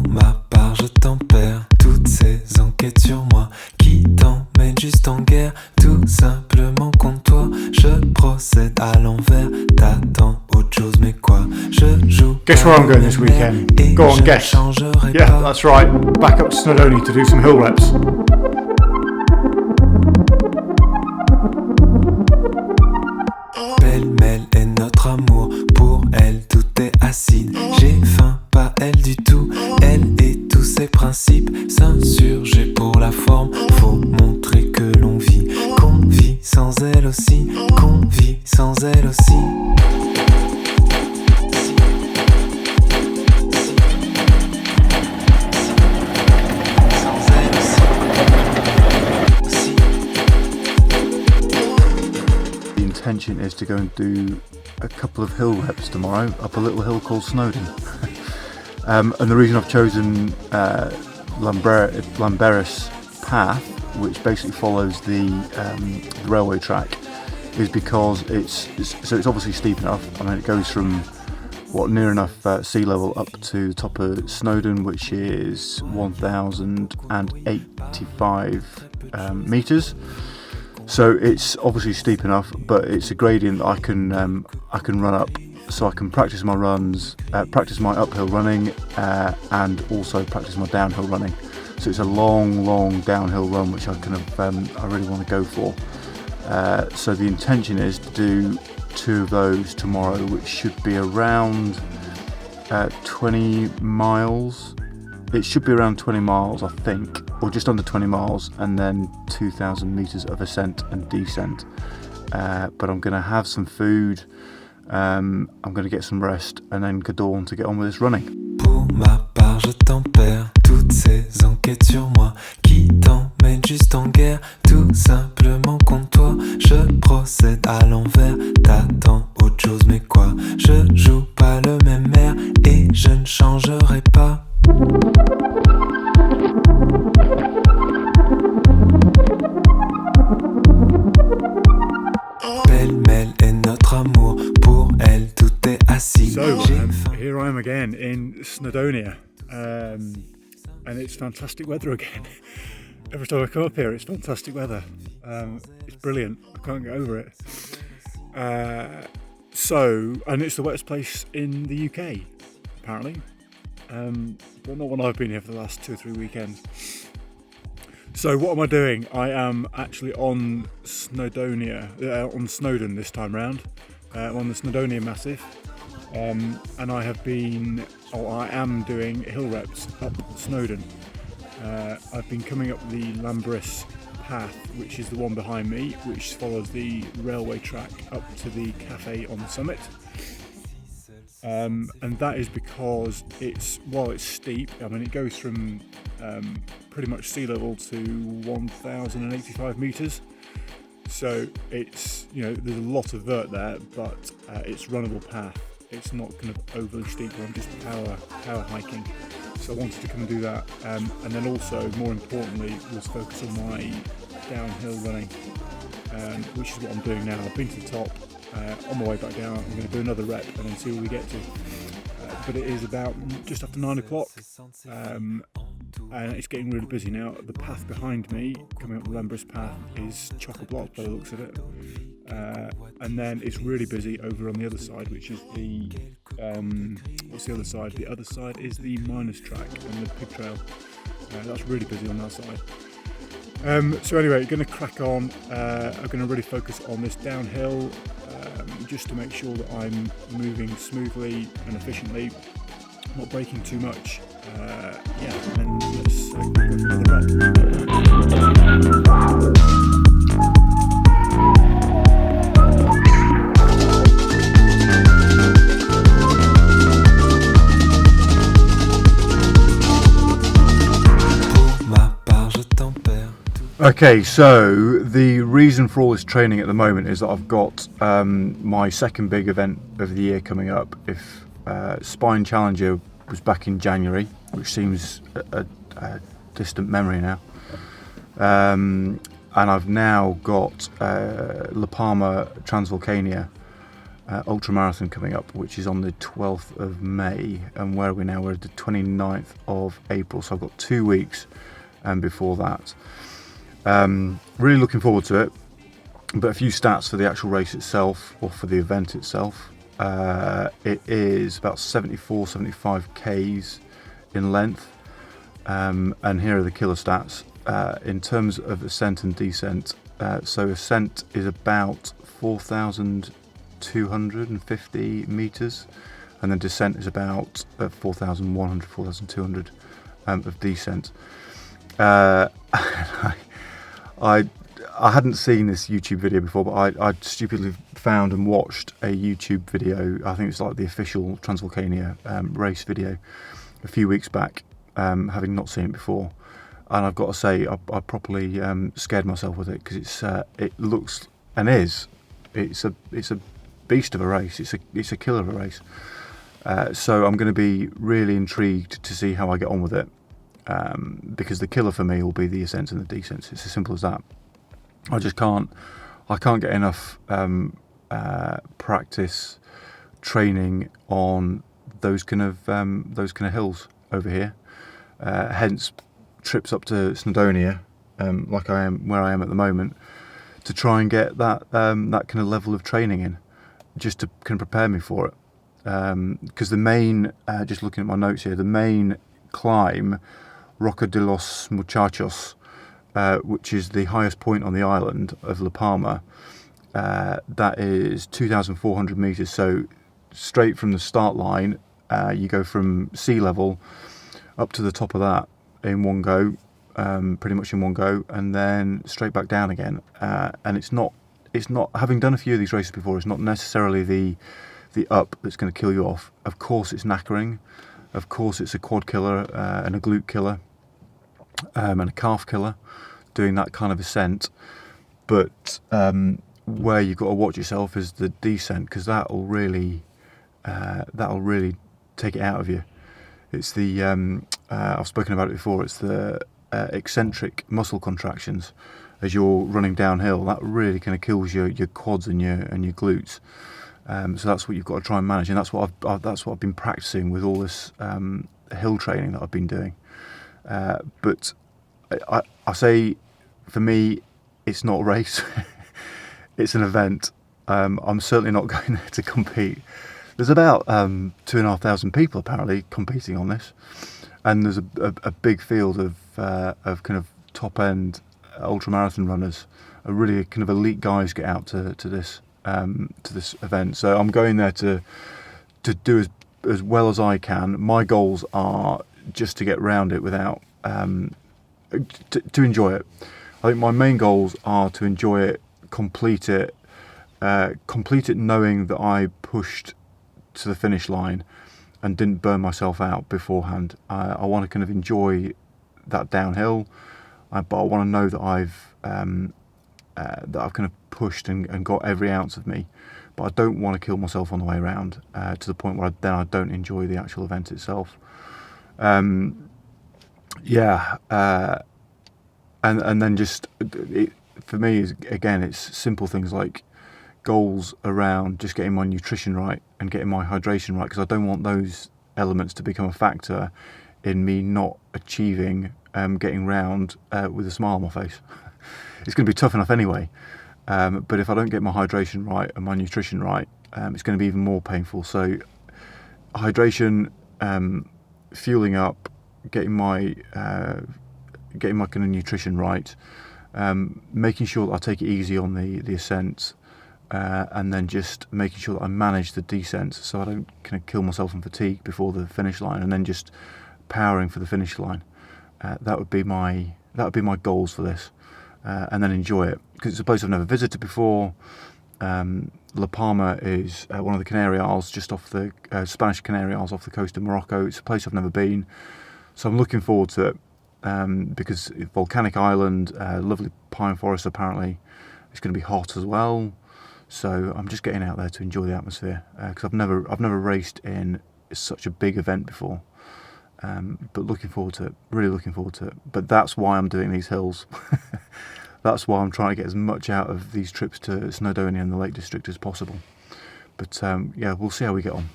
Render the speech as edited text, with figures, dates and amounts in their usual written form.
Pour ma part, je tempère toutes ces enquêtes sur moi qui t'emmènent juste en guerre, tout simplement contre toi. Je procède à l'envers, t'attends autre chose, mais quoi? Je joue. Guess where I'm going this weekend? Go on, guess. Yeah, that's right. Back up to Snowdonia to do some hill reps. Pêle-mêle est notre amour, pour elle tout est acide. J'ai faim, pas elle du tout, elle et tous ses principes. S'insurger pour la forme, faut montrer que l'on vit. Qu'on vit sans elle aussi, qu'on vit sans elle aussi. Intention is to go and do a couple of hill reps tomorrow up a little hill called Snowdon. And the reason I've chosen Lamberis path, which basically follows the railway track, is because it's obviously steep enough. I mean, it goes from near enough sea level up to the top of Snowdon, which is 1,085 meters. So it's obviously steep enough, but it's a gradient that I can run up, so I can practice my runs, practice my uphill running, and also practice my downhill running. So it's a long downhill run, which I really want to go for. So the intention is to do 2 of those tomorrow, which should be around 20 miles. It should be around 20 miles, I think, or just under 20 miles, and then 2,000 meters of ascent and descent. But I'm going to have some food, I'm going to get some rest, and then go on to get on with this running. Pour ma part, je tempère toutes ces enquêtes sur moi qui t'emmènent juste en guerre, tout simplement contre toi. Je procède à l'envers, t'attends autre chose, mais quoi? Je joue pas le même air et je ne changerai pas. Pêle-mêle est notre amour, pour elle tout est acide. So here I am again in Snowdonia, and it's fantastic weather again. Every time I come up here, it's fantastic weather. It's brilliant. I can't get over it. And it's the wettest place in the UK, apparently. But not when I've been here for the last 2 or 3 weekends. So what am I doing? I am actually on on Snowdon this time round. I'm on the Snowdonia Massif, and I am doing hill reps up Snowdon. I've been coming up the Lamberis path, which is the one behind me, which follows the railway track up to the cafe on the summit. And that is because while it's steep, I mean, it goes from pretty much sea level to 1,085 meters. So it's, there's a lot of vert there, but it's runnable path. It's not kind of overly steep, I'm just power hiking. So I wanted to come and do that, and then also, more importantly, was focus on my downhill running, which is what I'm doing now. I've been to the top. On my way back down, I'm going to do another rep and then see where we get to. But it is about just after 9 o'clock, and it's getting really busy now. The path behind me, coming up the Lamberis path, is chock-a-block by the looks of it. And then it's really busy over on the other side, which is the what's the other side? The other side is the miners track and the pig trail. That's really busy on that side. So anyway, going to crack on. I'm going to really focus on this downhill, just to make sure that I'm moving smoothly and efficiently, not braking too much. And then let's go for another run. Okay, so the reason for all this training at the moment is that I've got my second big event of the year coming up. If Spine Challenger was back in January, which seems a distant memory now, and I've now got La Palma Transvulcania ultra marathon coming up, which is on the 12th of May. And where are we now? We're at the 29th of April, so I've got 2 weeks before that. Really looking forward to it. But a few stats for the actual race itself, or for the event itself. It is about 75 Ks in length. And here are the killer stats. In terms of ascent and descent, so ascent is about 4,250 meters, and then descent is about 4,100, 4,200 of descent. I hadn't seen this YouTube video before, but I stupidly found and watched a YouTube video. I think it's like the official Transvulcania race video a few weeks back, having not seen it before. And I've got to say, I properly scared myself with it, because it looks and is it's a beast of a race. It's a killer of a race. So I'm going to be really intrigued to see how I get on with it, because the killer for me will be the ascents and the descents. It's as simple as that. I can't get enough practice training on those kind of hills over here. Hence trips up to Snowdonia, like I am where I am at the moment, to try and get that kind of level of training in, just to kind of prepare me for it. Because the main, just looking at my notes here, the main climb, Roca de los Muchachos, which is the highest point on the island of La Palma, that is 2,400 meters. So straight from the start line, you go from sea level up to the top of that in one go, pretty much in one go, and then straight back down again. And it's not, having done a few of these races before, it's not necessarily the up that's going to kill you off. Of course it's knackering, of course it's a quad killer and a glute killer, and a calf killer, doing that kind of ascent. But where you've got to watch yourself is the descent, because that'll really take it out of you. It's the I've spoken about it before. It's the eccentric muscle contractions as you're running downhill. That really kind of kills your quads and your glutes. So that's what you've got to try and manage, and that's what I've been practicing with all this hill training that I've been doing. But I say, for me, it's not a race. It's an event. I'm certainly not going there to compete. There's about 2,500 people apparently competing on this, and there's a big field of kind of top end ultramarathon runners. A really kind of elite guys get out to this event. So I'm going there to do as well as I can. My goals are just to get round it without to enjoy it. I think my main goals are to enjoy it, complete it knowing that I pushed to the finish line and didn't burn myself out beforehand. I want to kind of enjoy that downhill, but I want to know that I've kind of pushed and got every ounce of me, but I don't want to kill myself on the way around to the point where I don't enjoy the actual event itself. And then just for me, again, it's simple things like goals around just getting my nutrition right and getting my hydration right, because I don't want those elements to become a factor in me not achieving getting round with a smile on my face. It's going to be tough enough anyway, but if I don't get my hydration right and my nutrition right, it's going to be even more painful. So hydration, fueling up, getting my kind of nutrition right, making sure that I take it easy on the ascent, and then just making sure that I manage the descent so I don't kind of kill myself in fatigue before the finish line, and then just powering for the finish line. That would be my goals for this, and then enjoy it, because it's a place I've never visited before. La Palma is one of the Canary Isles, just off the Spanish Canary Isles off the coast of Morocco. It's a place I've never been, so I'm looking forward to it, because it's a volcanic island, lovely pine forest apparently. It's going to be hot as well, so I'm just getting out there to enjoy the atmosphere, because I've never raced in such a big event before. But looking forward to it, really looking forward to it. But that's why I'm doing these hills. That's why I'm trying to get as much out of these trips to Snowdonia and the Lake District as possible. But yeah, we'll see how we get on.